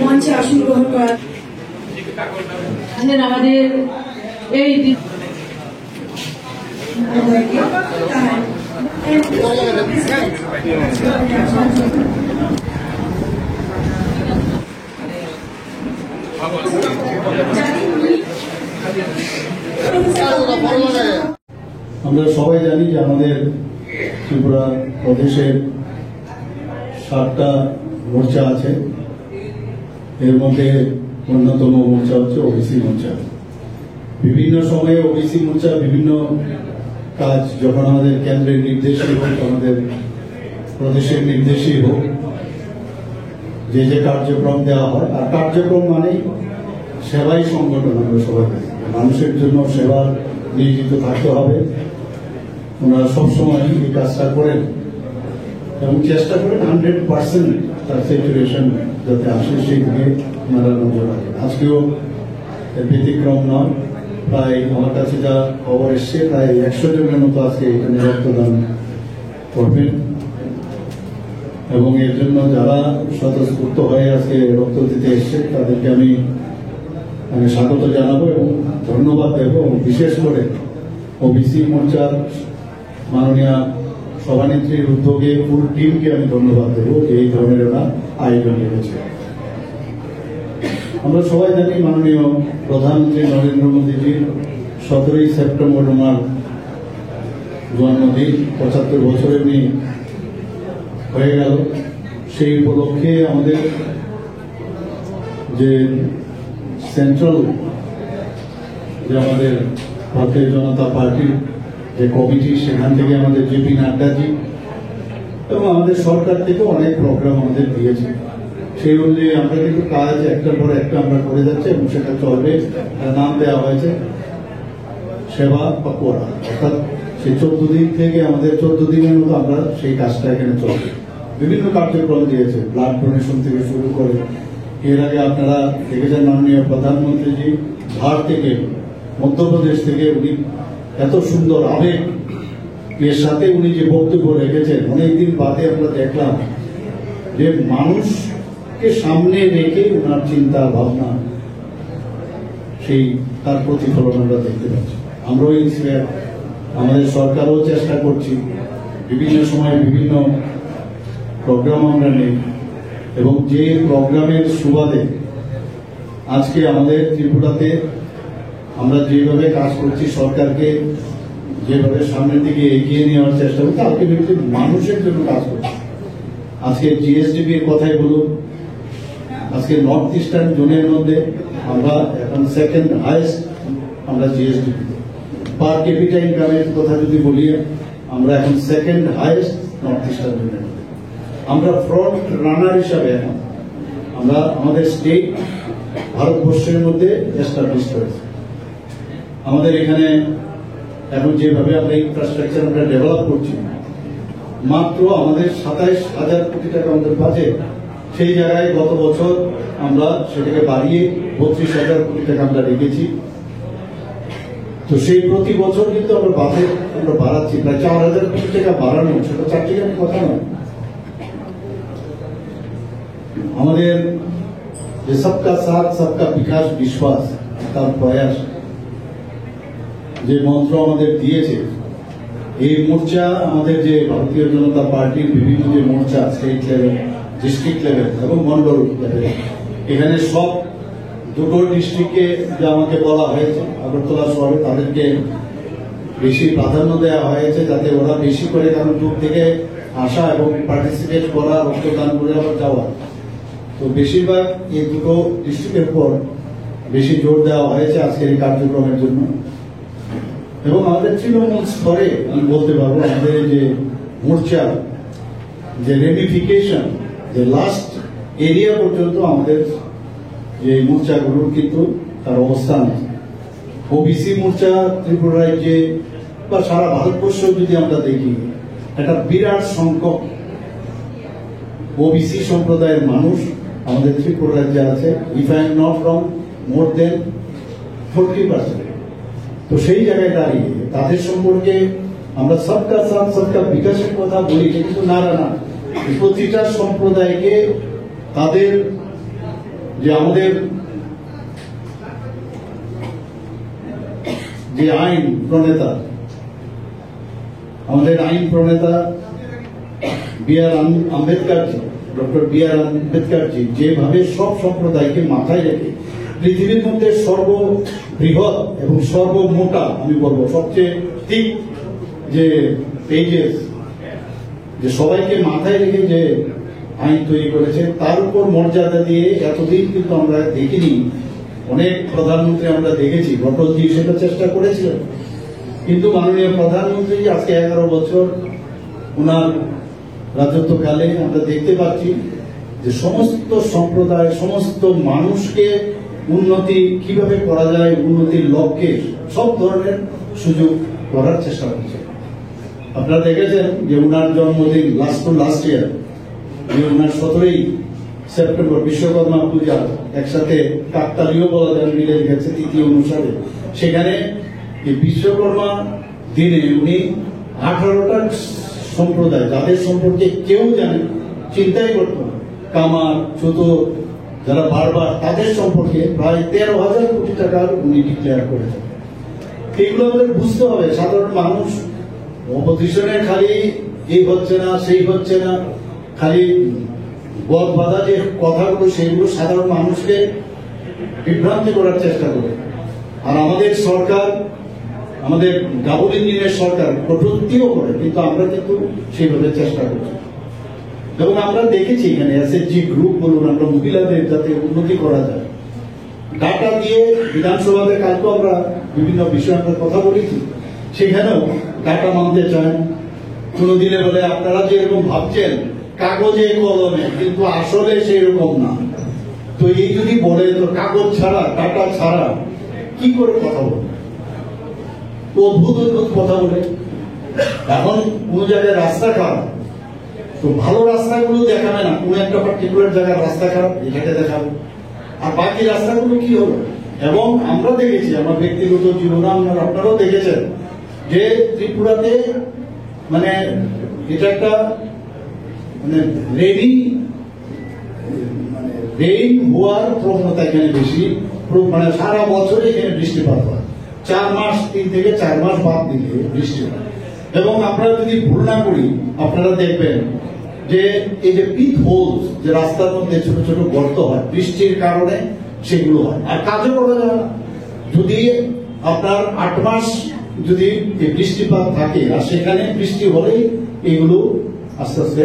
মঞ্চে আসন গ্রহণ করা আমাদের এই আমরা সবাই জানি যে আমাদের ত্রিপুরা প্রদেশের 7টা মোর্চা আছে। এর মধ্যে অন্যতম মোর্চা হচ্ছে ওবিসি মোর্চা। বিভিন্ন সময়ে ওবিসি মোর্চা বিভিন্ন কাজ যখন আমাদের কেন্দ্রের নির্দেশই হোক, আমাদের প্রদেশের নির্দেশই হোক, যে যে কার্যক্রম দেওয়া হয়, আর কার্যক্রম মানেই সেবাই সংগঠন। আমরা সবাই মানুষের জন্য সেবা নিয়োজিত থাকতে হবে। ওনারা সবসময় এই কাজটা করেন এবং চেষ্টা করেন 100% তার স্যাচুরেশন যাতে আসে সেই দিকে ওনারা নজর রাখেন। আজকেও ব্যতিক্রম নয়। প্রায় আমার কাছে যা খবর এসছে প্রায় 100 জনের মতো আজকে এখানে রক্তদান করবেন এবং এর জন্য যারা স্বতঃস্ফূর্ত হয়ে আজকে রক্ত দিতে এসছে তাদেরকে আমি স্বাগত জানাবো এবং ধন্যবাদ দেব। এবং বিশেষ করে ওবিসি মোর্চার মাননীয় সভানেত্রীর উদ্যোগে ফুল টিমকে আমি ধন্যবাদ দেব যে এই ধরনের ওরা আয়োজন করেছে। আমরা সবাই জানি মাননীয় প্রধানমন্ত্রী নরেন্দ্র মোদীজির 17ই সেপ্টেম্বর ওনার জন্মদিন, 75 বছরে উনি হয়ে গেল। সেই উপলক্ষে আমাদের যে সেন্ট্রাল যে আমাদের ভারতীয় জনতা পার্টির যে কমিটি, সেখান থেকে আমাদের জেপি নাড্ডাজি এবং আমাদের সরকার থেকে অনেক প্রোগ্রাম আমাদের দিয়েছে। সেই অনুযায়ী আমরা কিন্তু কাজ একটার পর একটা আমরা করে যাচ্ছি এবং সেটা চলবে। নাম দেওয়া হয়েছে সেবা পাকুয়ারা, অর্থাৎ সেই 14 দিন থেকে আমাদের 14 দিনের মতো আমরা সেই কাজটা এখানে চলবে। বিভিন্ন কার্যক্রম দিয়েছে, ব্লাড ডোনেশন থেকে শুরু করে। এর আগে আপনারা দেখেছেন মাননীয় প্রধানমন্ত্রীজি ধার থেকে, মধ্যপ্রদেশ থেকে উনি এত সুন্দর আবেগ এর সাথে উনি যে বক্তব্য রেখেছেন, অনেকদিন বাদে আমরা দেখলাম যে মানুষকে সামনে রেখে ওনার চিন্তা ভাবনা, সেই তার প্রতিফলন আমরা দেখতে পাচ্ছি। আমরাও ইন্সপায়ার, আমাদের সরকারও চেষ্টা করছি, বিভিন্ন সময় বিভিন্ন প্রোগ্রাম আমরা নেই এবং যে প্রোগ্রামের সুবাদে আজকে আমাদের ত্রিপুরাতে আমরা যেভাবে কাজ করছি, সরকারকে যেভাবে সামনের দিকে এগিয়ে নেওয়ার চেষ্টা করছি, আলটিমেটলি মানুষের জন্য কাজ করছি। আজকে জিএসডিপির কথাই বলুন, আজকে নর্থ ইস্টার্ন জোনের মধ্যে আমরা এখন সেকেন্ড হাইয়েস্ট আমরা জিএসডিপি। পার ক্যাপিটা ইনকামের কথা যদি বলি, আমরা এখন সেকেন্ড হাইয়েস্ট নর্থ ইস্টার্ন জোনের মধ্যে। আমরা ফ্রন্ট রানার হিসাবে এখন আমরা আমাদের স্টেট ভারতবর্ষের মধ্যে এস্টাবলিশ করেছি। আমাদের এখানে এখন যেভাবে আমরা ইনফ্রাস্ট্রাকচার আমরা ডেভেলপ করছি, মাত্র আমাদের 27,000 কোটি টাকা আমাদের বাজেট, সেই জায়গায় গত বছর আমরা সেটাকে বাড়িয়ে 32,000 কোটি টাকা আমরা রেখেছি। তো সেই প্রতি বছর কিন্তু আমরা বাজেট আমরা বাড়াচ্ছি, প্রায় 4,000 কোটি টাকা বাড়ানো, সেটা চারটিখানি কথা নয়। আমাদের যে সবকা সাথ সবকা বিকাশ বিশ্বাস, তার প্রয়াস যে মন্ত্র আমাদের দিয়েছে, এই মোর্চা আমাদের যে ভারতীয় জনতা পার্টির বিভিন্ন যে মোর্চা, স্টেট লেভেল, ডিস্ট্রিক্ট লেভেল এবং মন্ডল লেভেল, এখানে সব দুটো ডিস্ট্রিক্টে যা আমাকে বলা হয়েছে, আগরতলা শহরে তাদেরকে বেশি প্রাধান্য দেওয়া হয়েছে যাতে ওরা বেশি করে, কারণ দূর থেকে আসা এবং পার্টিসিপেট করা, রক্তদান করে আবার যাওয়া, তো বেশিরভাগ এই দুটো ডিস্ট্রিক্টের উপর বেশি জোর দেওয়া হয়েছে আজকের এই কার্যক্রমের জন্য। এবং আমাদের তৃণমূল স্তরে আমি বলতে পারবো আমাদের যে মোর্চা যে রেমিফিকেশন, যে লাস্ট এরিয়া পর্যন্ত আমাদের যে মোর্চাগুলোর কিন্তু তার অবস্থান আছে। ওবিসি মোর্চা ত্রিপুরা রাজ্যে বা সারা ভারতবর্ষেও যদি আমরা দেখি, একটা বিরাট সংখ্যক ওবিসি সম্প্রদায়ের মানুষ আমাদের ত্রিপুরা রাজ্যে আছে। If I am not wrong, more than 40%। তো সেই জায়গায় দাঁড়িয়ে তাদের সম্পর্কে আমরা সবকা সাথ সবকা বিকাশের কথা বলি, কিন্তু না, প্রতিটা সম্প্রদায়কে তাদের যে আমাদের যে আইন প্রণেতা ডক্টর বি আর আম্বেদকরজি যেভাবে সব সম্প্রদায়কে মাথায় রেখে পৃথিবীর মধ্যে সর্ববৃহৎ এবং সর্বমোটা, আমি বলবো সবচেয়ে ঠিক যে পেজেস, যে সবাইকে মাথায় রেখে যে আইন তৈরি করেছে, তার উপর মর্যাদা দিয়ে এতদিন কিন্তু আমরা দেখিনি। অনেক প্রধানমন্ত্রী আমরা দেখেছি, অটলজি সেটা চেষ্টা করেছিলেন, কিন্তু মাননীয় প্রধানমন্ত্রী আজকে 11 বছর ওনার রাজত্বকালে আমরা দেখতে পাচ্ছি যে সমস্ত সম্প্রদায়, সমস্ত মানুষকে উন্নতি কিভাবে করা যায়, উন্নতির লক্ষ্যে সব ধরনের সুযোগ করার চেষ্টা করছে। আপনারা দেখেছেন যে ওনার জন্মদিন লাস্ট ইয়ার, যে ওনার 17ই সেপ্টেম্বর বিশ্বকর্মা পূজা একসাথে কাকতালীয় বলা যায়, মিলে গেছে তিথি অনুসারে। সেখানে বিশ্বকর্মা দিনে উনি 18টা সম্প্রদায়, যাদের সম্পর্কে কেউ জানে, চিন্তাই করত না, কামার, চতুর, যারা বারবার, তাদের সম্পর্কে প্রায় 13,000 কোটি টাকার উনি ডিক্লেয়ার করেছেন। এগুলো আমাদের বুঝতে হবে। সাধারণ মানুষ অপোজিশনে খালি এই হচ্ছে না, সেই হচ্ছে না, খালি বদ বাধা যে কথাগুলো, সেগুলো সাধারণ মানুষকে বিভ্রান্তি করার চেষ্টা করে। আর আমাদের সরকার, আমাদের ডাবল ইঞ্জিনের সরকার কটূক্তিও করে, কিন্তু আমরা কিন্তু সেইভাবে চেষ্টা করছি। এবং আমরা দেখেছি এখানে এসএসজি গ্রুপ বলুন, আমরা মহিলাদের যাতে উন্নতি করা যায়, ডাটা দিয়ে বিধানসভাতে কালকে আমরা বিভিন্ন বিষয়ে আমরা কথা বলেছি, সেখানেও ডাটা মানতে চান। কোনদিনে বলে আপনারা যেরকম ভাবছেন কাগজে কলমে, কিন্তু আসলে সেই রকম না। তো এই যদি বলে, তো কাগজ ছাড়া, ডাটা ছাড়া কি করে কথা বলে? অদ্ভুত কথা বলে। এখন কোন জায়গায় রাস্তা খারাপ, তো ভালো রাস্তাগুলো দেখাবে না, কোন একটা পার্টিকুলার জায়গায় রাস্তা খারাপ এটাকে দেখাবে, আর বাকি রাস্তাগুলো কি হলো। এবং আমরা দেখেছি, আমার ব্যক্তিগত জীবনে আপনারাও দেখেছেন যে ত্রিপুরাতে মানে এটা একটা মানে রেইন হওয়ার প্রবণতা এখানে বেশি, মানে সারা বছরে এখানে বৃষ্টিপাত হয়, 4 মাস 3 থেকে 4 মাস বাদ দিলে বৃষ্টি হয়। এবং আপনারা যদি ভুল না করি, আপনারা দেখবেন যে এই যে পিট হোলস, যে রাস্তার মধ্যে ছোট ছোট গর্ত হয়, বৃষ্টির কারণে সেগুলো হয়, আর কাজও করা যায় না। যদি আপনার 8 মাস যদি বৃষ্টিপাত থাকে, আর সেখানে বৃষ্টি হলেই এগুলো আস্তে আস্তে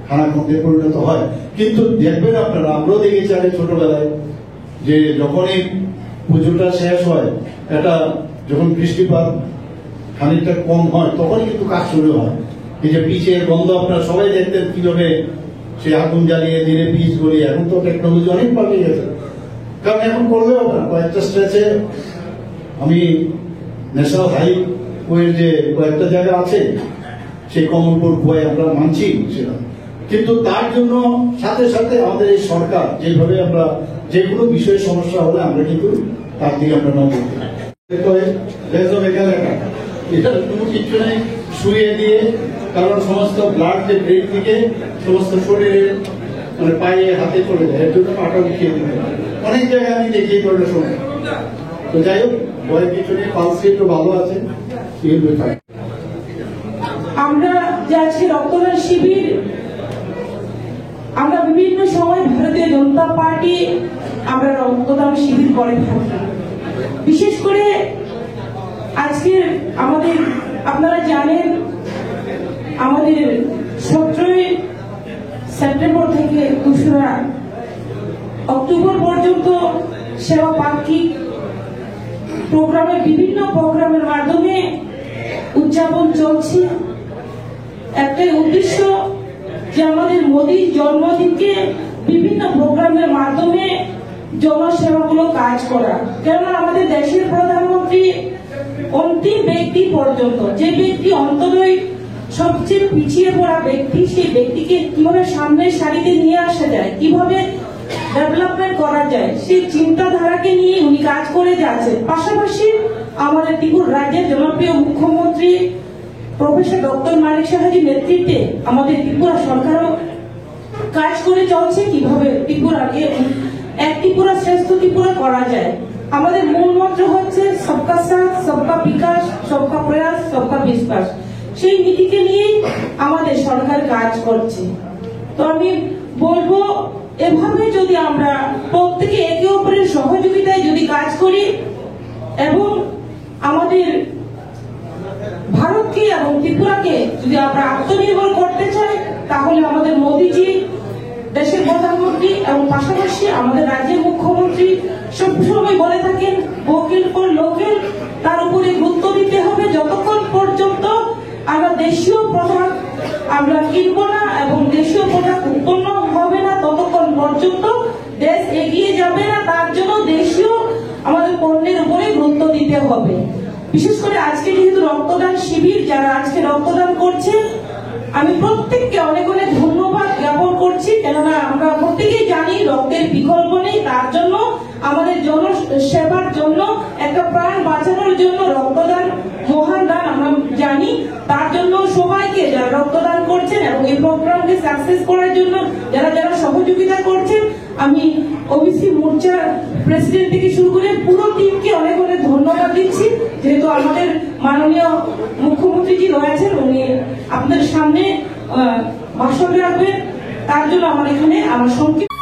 খানাখন্দে পরিণত হয়। কিন্তু দেখবেন আপনারা, আমরাও দেখেছি আগে ছোটবেলায়, যে যখনই পুজোটা শেষ হয়, এটা যখন বৃষ্টিপাত খানিকটা কম হয়, তখনই কিন্তু কাজ শুরু হয়। এই যে পিচের গন্ধ, আপনারা সবাই দেখতেন কিভাবে সে আগুন জ্বালিয়ে দিলে পিচ গড়িয়ে। এখন তো টেকনোলজি অনেক পাল্টে গেছে, কারণ এখন করলেও না, কয়েকটা স্ট্রেচে আমি ন্যাশনাল হাইওয়ের যে কয়েকটা জায়গা আছে, সেই কমলপুর কুয়ায় আমরা মানছি সেটা, কিন্তু তার জন্য সাথে সাথে আমাদের এই সরকার যেভাবে আমরা যেগুলো বিষয়ে সমস্যা হলে আমরা কিন্তু তার দিকে আমরা নজর এটার কোনো কিছু নেই, শুয়ে দিয়ে, কারণ সমস্ত ব্লাড যে ব্রেন থেকে সমস্ত শরীরে মানে পায়ে হাতে চলে যায়, এর জন্য পাটা উঠিয়ে দিতে অনেক জায়গায় আমি দেখিয়ে করলে সময়। তো যাই হোক, ভয়ের কিছু নেই, পালস একটু ভালো আছে। আমরা যে আজকে রক্তদান শিবির, আমরা বিভিন্ন সময় ভারতীয় জনতা পার্টি আমরা রক্তদান শিবির করে থাকি। বিশেষ করে আজকে আমাদের, আপনারা জানেন, আমাদের 17ই সেপ্টেম্বর থেকে 2রা অক্টোবর পর্যন্ত সেবা পাক্ষিক প্রোগ্রামের, বিভিন্ন প্রোগ্রামের মাধ্যমে উদযাপন চলছে। একটাই উদ্দেশ্য যে আমাদের মোদীর জন্মদিনকে বিভিন্ন প্রোগ্রামের মাধ্যমে জনসেবাগুলো কাজ করা। কেননা আমাদের দেশের প্রধানমন্ত্রী অন্তিম ব্যক্তি পর্যন্ত, যে ব্যক্তি অন্ততই সবচেয়ে পিছিয়ে পড়া ব্যক্তি, সেই ব্যক্তিকে কিভাবে সামনের সারিতে নিয়ে আসা যায়, কিভাবে ডেভেলপমেন্ট করা যায়, সেই চিন্তাধারাকে নিয়ে উনি কাজ করে যাচ্ছেন। পাশাপাশি আমাদের ত্রিপুরা রাজ্যের জনপ্রিয় মুখ্যমন্ত্রী প্রফেসর ডক্টর মানিক সাহাজির নেতৃত্বে আমাদের ত্রিপুরা সরকারও কাজ করে চলছে কিভাবে ত্রিপুরাকে এক ত্রিপুরা শ্রেষ্ঠ ত্রিপুরা করা যায়। আমাদের মূল মন্ত্র হচ্ছে সবকা সাথ, সবকা বিকাশ, সবকা প্রয়াস, সবকা বিশ্বাস। সেই নীতিকে নিয়েই আমাদের সরকার কাজ করছে। তো আমি বলবো, এভাবে যদি আমরা প্রত্যেকে একে অপরের সহযোগিতায় যদি কাজ করি এবং আমাদের ভারতকে এবং ত্রিপুরাকে যদি আমরা আত্মনির্ভর করতে চাই, তাহলে আমাদের মোদীজি দেশের প্রধানমন্ত্রী এবং পাশাপাশি আমাদের রাজ্যের মুখ্যমন্ত্রী সবসময় বলে থাকেন ভোকাল ফর লোকাল, তার উপরে গুরুত্ব দিতে হবে। যতক্ষণ পর্যন্ত আমরা দেশীয় প্রোডাক্ট আমরা কিনবো না এবং দেশীয় প্রোডাক্ট উৎপন্ন হবে না, ততক্ষণ পর্যন্ত দেশ এগিয়ে যাবে না। তার জন্য দেশীয় আমাদের পণ্যের উপরে গুরুত্ব দিতে হবে। বিশেষ করে আজকে যেহেতু রক্তদান শিবির, যারা আজকে রক্তদান করছে, আমি প্রত্যেককে অনেক অনেক ধন্যবাদ জ্ঞাপন করছি। কেননা আমরা প্রত্যেকেই জানি রক্তের বিকল্প নেই। তার জন্য আমাদের জনসেবার জন্য, একটা প্রাণ বাঁচানোর জন্য রক্তদান মহান দান আমরা জানি। তার জন্য সবাইকে যারা রক্তদান করছেন এবং এই প্রোগ্রামকে সাকসেস করার জন্য যারা যারা সহযোগিতা করছেন, আমি ওবিসি মোর্চার প্রেসিডেন্ট থেকে শুরু করে পুরো টিমকে অনেক অনেক ধন্যবাদ দিচ্ছি। যেহেতু আমাদের মাননীয় মুখ্যমন্ত্রীজি রয়েছেন, উনি আপনাদের সামনে ভাষণ রাখবেন, তার জন্য আমার এখানে আমার সংক্ষিপ্ত